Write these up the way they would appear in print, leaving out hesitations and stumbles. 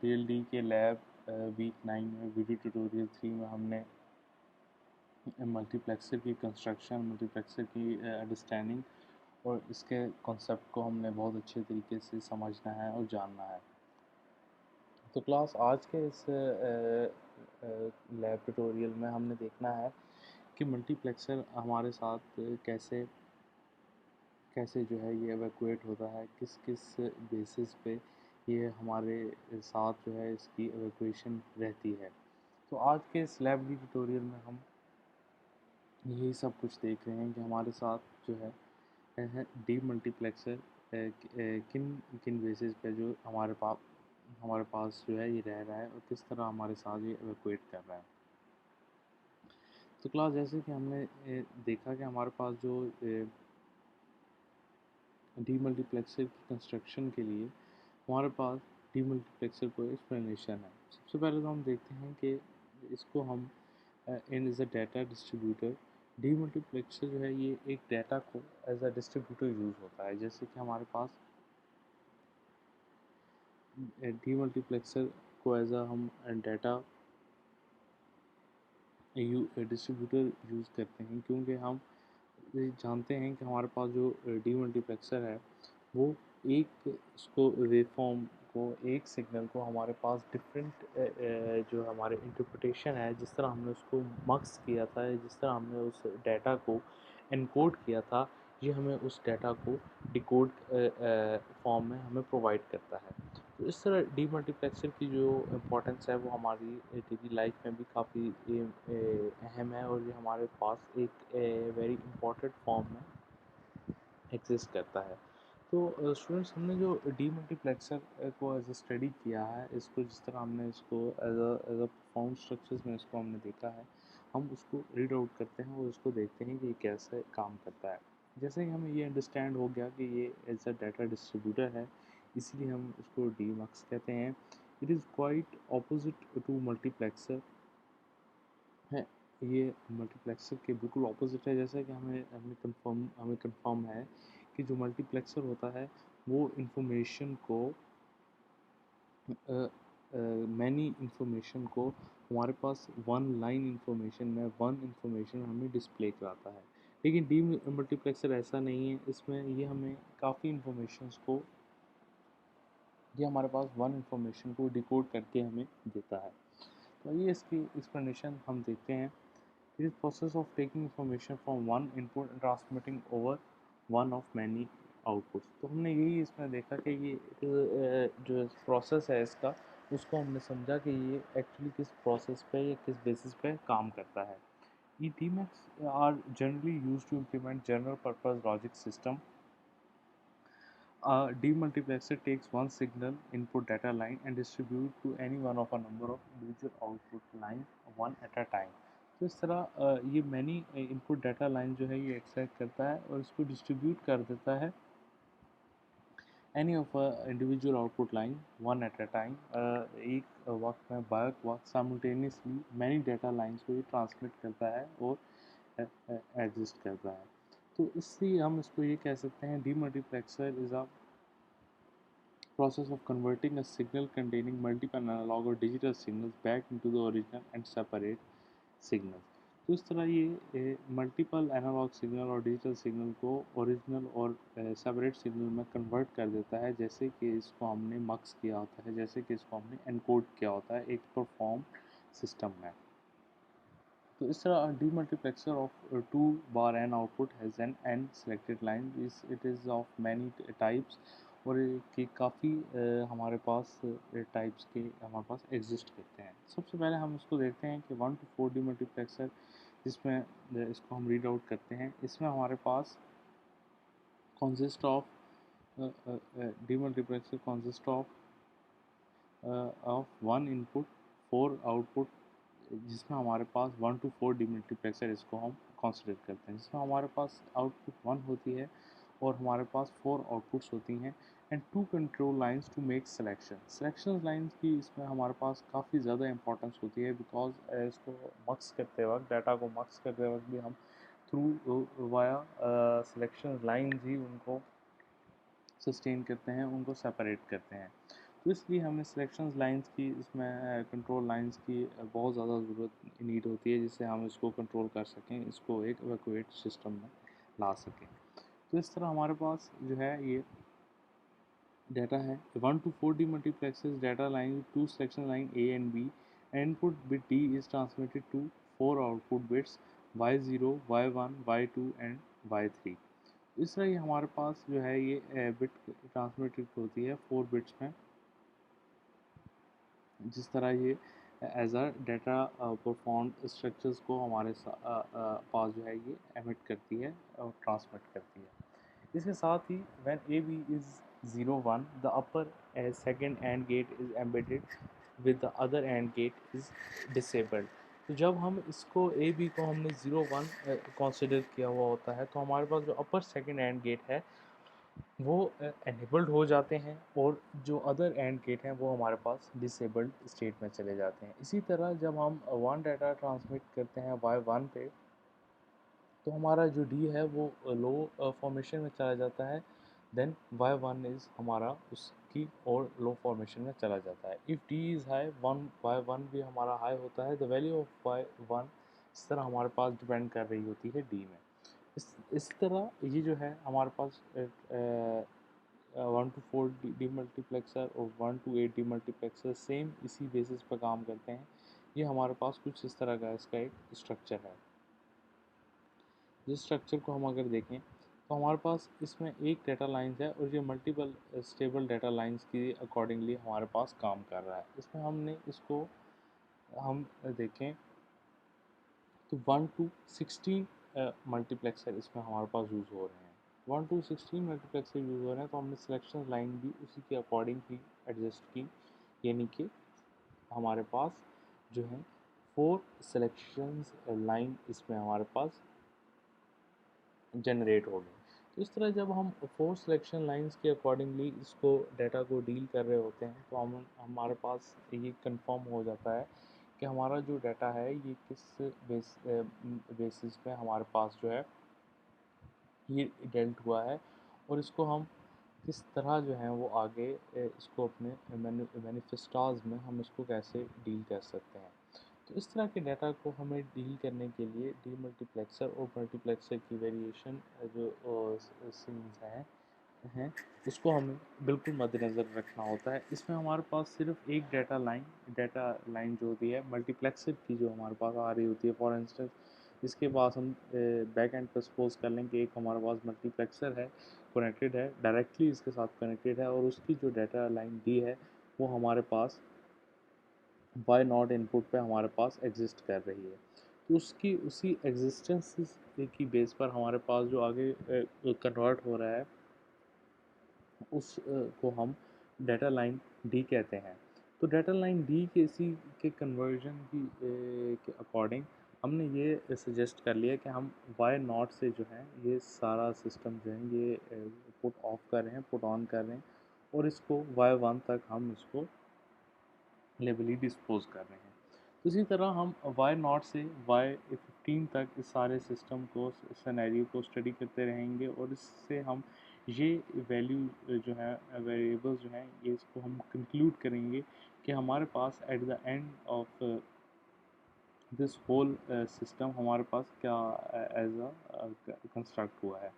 DLD के lab week 9 में video tutorial 3 में हमने मल्टीप्लेक्सर की कंस्ट्रक्शन, मल्टीप्लेक्सर की अंडरस्टैंडिंग और इसके कॉन्सेप्ट को हमने बहुत अच्छे तरीके से समझना है और जानना है। तो क्लास आज के इस लैब ट्यूटोरियल में हमने देखना है कि मल्टीप्लेक्सर हमारे साथ कैसे कैसे जो है ये एवैक्यूएट होता है, किस किस बेसिस पे ये हमारे साथ जो है इसकी एवैक्यूएशन रहती है। तो आज के इस लैब ट्यूटोरियल में हम यही सब कुछ देख रहे हैं कि हमारे साथ जो है डी मल्टीप्लेक्सर किन किन बेसिस पे जो हमारे पास जो है ये रह रहा है और किस तरह हमारे साथ ये एवैक्यूएट कर रहा है। तो क्लास जैसे कि हमने देखा कि हमारे पास जो डी मल्टीप्लेक्सर की कंस्ट्रक्शन के लिए हमारे पास डी मल्टीप्लेक्सर को एक्सप्लेनेशन है। सबसे पहले तो हम देखते हैं कि इसको हम in as a data distributor, demultiplexer जो है ये एक डाटा को एज अ डिस्ट्रीब्यूटर यूज़ होता है। जैसे कि हमारे पास डी मल्टीप्लेक्सर को एज अ हम डाटा डिस्ट्रीब्यूटर यूज़ करते हैं, क्योंकि हम जानते हैं कि हमारे पास जो डी मल्टीप्लेक्सर है वो एक उसको वेवफॉर्म को, एक सिग्नल को हमारे पास डिफरेंट जो हमारे इंटरप्रिटेशन है, जिस तरह हमने उसको मक्स किया था, जिस तरह हमने उस डाटा को एनकोड किया था, ये हमें उस डाटा को डिकोड फॉर्म में हमें प्रोवाइड करता है। तो इस तरह डी मल्टीप्लेक्सर की जो इम्पोर्टेंस है वो हमारी डेली लाइफ में भी काफ़ी अहम है और ये हमारे पास एक वेरी इम्पोर्टेंट फॉर्म में एग्जिस्ट करता है। तो स्टूडेंट्स, हमने जो डी मल्टीप्लेक्सर को एज अ स्टडी किया है, इसको जिस तरह हमने इसको एज अ फॉर्म स्ट्रक्चर्स में इसको हमने देखा है, हम उसको रीड आउट करते हैं और उसको देखते हैं कि ये कैसे काम करता है। जैसे कि हमें ये अंडरस्टैंड हो गया कि ये एज अ डाटा डिस्ट्रीब्यूटर है, इसलिए हम इसको डी मक्स कहते हैं। It is quite opposite to multiplexer है। ये मल्टीप्लेक्सर के बिल्कुल ऑपोजिट है। जैसा कि हमें कंफर्म है कि जो मल्टीप्लेक्सर होता है वो इंफॉर्मेशन को मैनी इंफॉर्मेशन को हमारे पास वन लाइन इंफॉर्मेशन में वन इंफॉर्मेशन हमें डिस्प्ले कराता है। लेकिन डी मल्टीप्लेक्सर ऐसा नहीं है, इसमें ये हमें काफ़ी इंफॉर्मेशंस को, ये हमारे पास वन इंफॉर्मेशन को डिकोड करके हमें देता है। तो ये इसकी एक्सप्लेनेशन हम देखते हैं। It is process of taking information from one input and transmitting over one of many outputs। तो हमने यही इसमें देखा कि ये जो प्रोसेस है इसका, उसको हमने समझा कि ये एक्चुअली किस प्रोसेस पे या किस बेसिस पे काम करता है। ये DMAX are generally use to implement general purpose logic system. A demultiplexer takes one signal input data line and distribute to any one of a number of individual output line one at a time। तो इस तरह ये many input data line जो है ये extract करता है और इसको डिस्ट्रीब्यूट कर देता है any of individual output line one at a time. एक वक्त में बैक वक्त साइमल्टेनियसली मैनी डाटा लाइन्स को ये ट्रांसमिट करता है और एग्जिस्ट करता है। तो इसलिए हम इसको ये कह सकते हैं, demultiplexer is a process of converting a signal containing multiple analog or digital signals back into the original and separate signals। तो इस तरह ये मल्टीपल एनालॉग सिग्नल और डिजिटल सिग्नल को ओरिजिनल और सेपरेट सिग्नल में कन्वर्ट कर देता है, जैसे कि इसको हमने मक्स किया होता है, जैसे कि इसको हमने एनकोड किया होता है एक परफॉर्म सिस्टम में। तो इस तरह डी मल्टीप्लेक्सर ऑफ टू बार N output has N N selected line, it is of many types और कि काफ़ी हमारे पास टाइप्स के हमारे पास एग्जिस्ट करते हैं। सबसे पहले हम इसको देखते हैं कि 1 to 4 डी मल्टीप्लेक्सर, जिसमें इसको हम रीड आउट करते हैं। इसमें हमारे पास consist of demultiplexer consist of one input 4 output, जिसमें हमारे पास 1 to 4 डीमल्टीप्लेक्सर इसको हम कंसिडर करते हैं, जिसमें हमारे पास आउटपुट 1 होती है और हमारे पास 4 आउटपुट्स होती हैं and 2 control lines to make selection lines की इसमें हमारे पास काफ़ी ज़्यादा इंपॉर्टेंस होती है, बिकॉज इसको मक्स करते वक्त, डाटा को मक्स करते वक्त भी हम थ्रू वाया सिलेक्शन लाइंस ही उनको सस्टेन करते हैं, उनको सेपरेट करते हैं। तो इसलिए हमें सिलेक्शन लाइंस की, इसमें कंट्रोल लाइंस की बहुत ज़्यादा ज़रूरत नीड होती है, जिससे हम इसको कंट्रोल कर सकें, इसको एक इवैक्यूएट सिस्टम में ला सकें। तो इस तरह हमारे पास जो है ये डाटा है 1 to 4 demultiplexes data line with two selection line A and B. Input bit D is transmitted to 4 output bits Y0, Y1, Y2 and Y3. इस तरह ये हमारे पास जो है ये बिट ट्रांसमिटेड होती है 4 बिट्स में, जिस तरह ये as a data perform structures को हमारे पास जो है ये एमिट करती है और ट्रांसमिट करती है। इसके साथ ही when AB is 0 1 the upper second AND gate is embedded with the other AND gate is disabled। तो जब हम इसको AB को हमने 0 1 कंसिडर किया हुआ होता है, तो हमारे पास जो अपर सेकंड AND गेट है वो एनेबल्ड हो जाते हैं, और जो अदर एंड गेट हैं वो हमारे पास डिसेबल्ड स्टेट में चले जाते हैं। इसी तरह जब हम वन डाटा ट्रांसमिट करते हैं Y1 पे, तो हमारा जो डी है वो लो फॉर्मेशन में चला जाता है, देन Y1 इज़ हमारा उसकी और लो फॉर्मेशन में चला जाता है। If D is high, one Y1 भी हमारा हाई होता है। द वैल्यू ऑफ Y1 इस तरह हमारे पास डिपेंड कर रही होती है डी में। इस तरह ये जो है हमारे पास 1 to 4 डी मल्टीप्लेक्सर और 1 to 8 डी मल्टीप्लेक्सर सेम इसी बेसिस पर काम करते हैं। ये हमारे पास कुछ इस तरह का इसका एक स्ट्रक्चर है। जिस स्ट्रक्चर को हम अगर देखें तो हमारे पास इसमें एक डाटा लाइन्स है, और ये मल्टीपल स्टेबल डाटा लाइन्स के अकॉर्डिंगली हमारे पास काम कर रहा है। इसमें हमने इसको हम देखें तो 1 to 16 मल्टीप्लेक्सर इसमें हमारे पास यूज़ हो रहे हैं। 1 to 16 मल्टीप्लेक्सर यूज़ हो रहे हैं, तो हमने सिलेक्शन लाइन भी उसी के अकॉर्डिंग ही एडजस्ट की, यानी कि हमारे पास जो है 4 सिलेक्शंस लाइन इसमें हमारे पास जनरेट हो गए। तो इस तरह जब हम 4 सिलेक्शन लाइंस के अकॉर्डिंगली इसको डाटा को डील कर रहे होते हैं, तो हम हमारे पास ये कंफर्म हो जाता है कि हमारा जो डाटा है ये किस बेसिस पे हमारे पास जो है ये डेल्ट हुआ है, और इसको हम किस तरह जो है वो आगे इसको अपने मैनिफेस्टाज में हम इसको कैसे डील कर सकते हैं। तो इस तरह के डाटा को हमें डील करने के लिए डी मल्टीप्लेक्सर और मल्टीप्लेक्सर की वेरिएशन जो सीन्स हैं उसको हमें बिल्कुल मद्देनज़र रखना होता है। इसमें हमारे पास सिर्फ एक डाटा लाइन जो होती है मल्टीप्लेक्सर की, जो हमारे पास आ रही होती है, फॉर इंस्टेंस इसके पास हम बैक एंड पर सपोज कर लें कि एक हमारे पास मल्टीप्लेक्सर है, कनेक्टेड है, डायरेक्टली इसके साथ कनेक्टेड है, और उसकी जो डाटा लाइन डी है वो हमारे पास वाई नॉट इनपुट पे हमारे पास एग्जिस्ट कर रही है। तो उसकी उसी एग्जिस्टेंस की बेस पर हमारे पास जो आगे कन्वर्ट हो रहा है उस को हम डाटा लाइन डी कहते हैं। तो डाटा लाइन डी के इसी के कन्वर्जन की के अकॉर्डिंग हमने ये सजेस्ट कर लिया कि हम वाई नॉट से जो है ये सारा सिस्टम जो है ये पुट ऑफ कर रहे हैं, पुट ऑन कर रहे हैं, और इसको वाई वन तक हम इसको लेवली डिस्पोज कर रहे हैं। तो इसी तरह हम वाई नॉट से वाई 15 तक इस सारे सिस्टम को, सिनेरियो को स्टडी करते रहेंगे, और इससे हम ये वैल्यू जो है वेरिएबल्स जो हैं ये इसको हम कंक्लूड करेंगे कि हमारे पास at the end of this whole system हमारे पास क्या एज अ कंस्ट्रक्ट हुआ है।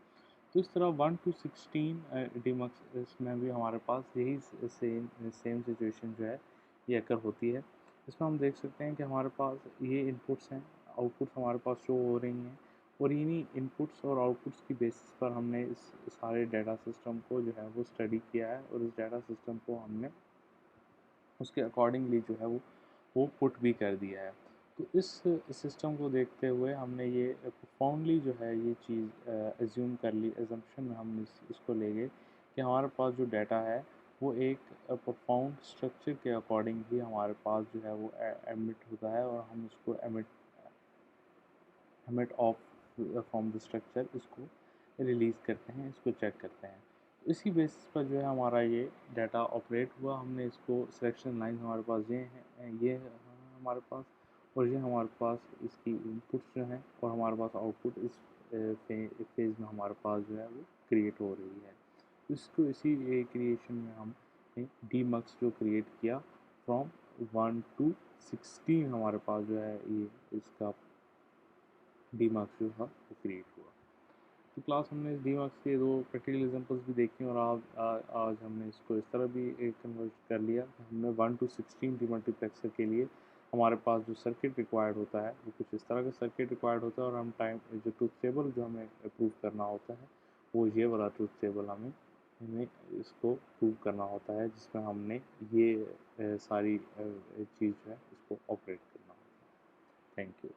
तो इस तरह 1 to 16 डीमक्स इसमें भी हमारे पास यही सेम सिचुएशन जो है ये अकर होती है। इसमें हम देख सकते हैं कि हमारे पास ये इनपुट्स हैं, आउटपुट्स हमारे पास शो हो रही हैं, और इन्हीं इनपुट्स और आउटपुट्स की बेसिस पर हमने इस सारे डाटा सिस्टम को जो है वो स्टडी किया है, और इस डाटा सिस्टम को हमने उसके अकॉर्डिंगली जो है वो पुट भी कर दिया है। तो इस सिस्टम को देखते हुए हमने ये प्रोफाउंडली जो है ये चीज़ एज्यूम कर ली, एजम्पशन में हम इसको ले गए कि हमारे पास जो डाटा है वो एक प्रोफाउंड स्ट्रक्चर के अकॉर्डिंग ही हमारे पास जो है वो एमिट होता है, और हम उसको emit of from the structure इसको रिलीज़ करते हैं, इसको चेक करते हैं। तो इसी बेसिस पर जो है हमारा ये डाटा ऑपरेट हुआ। हमने इसको सिलेक्शन लाइन हमारे पास ये है हमारे पास, और ये हमारे पास इसकी इनपुट्स जो हैं, और हमारे पास आउटपुट इस फेज़ में हमारे पास जो है वो क्रिएट हो रही है। तो इसको इसी क्रिएशन में हम ने डीमक्स जो क्रिएट किया फ्रॉम 1 to 16 हमारे पास जो है ये इसका डीमक्स जो था वो क्रिएट हुआ। तो क्लास हमने डीमक्स के दो प्रैक्टिकल एग्जांपल्स भी देखे और आज हमने इसको इस तरह भी कन्वर्ट कर लिया। हमने 1 to 16 डीमल्टीप्लेक्सर के लिए हमारे पास जो सर्किट रिक्वायर्ड होता है वो कुछ इस तरह का सर्किट रिक्वायर्ड होता है और हम टाइम जो ट्रूथ टेबल जो हमें प्रूव करना होता है वो ये वाला ट्रूथ टेबल हमें हमें इसको प्रूव करना होता है जिसमें हमने ये सारी चीज़ जो है इसको ऑपरेट करना होता है। Thank you.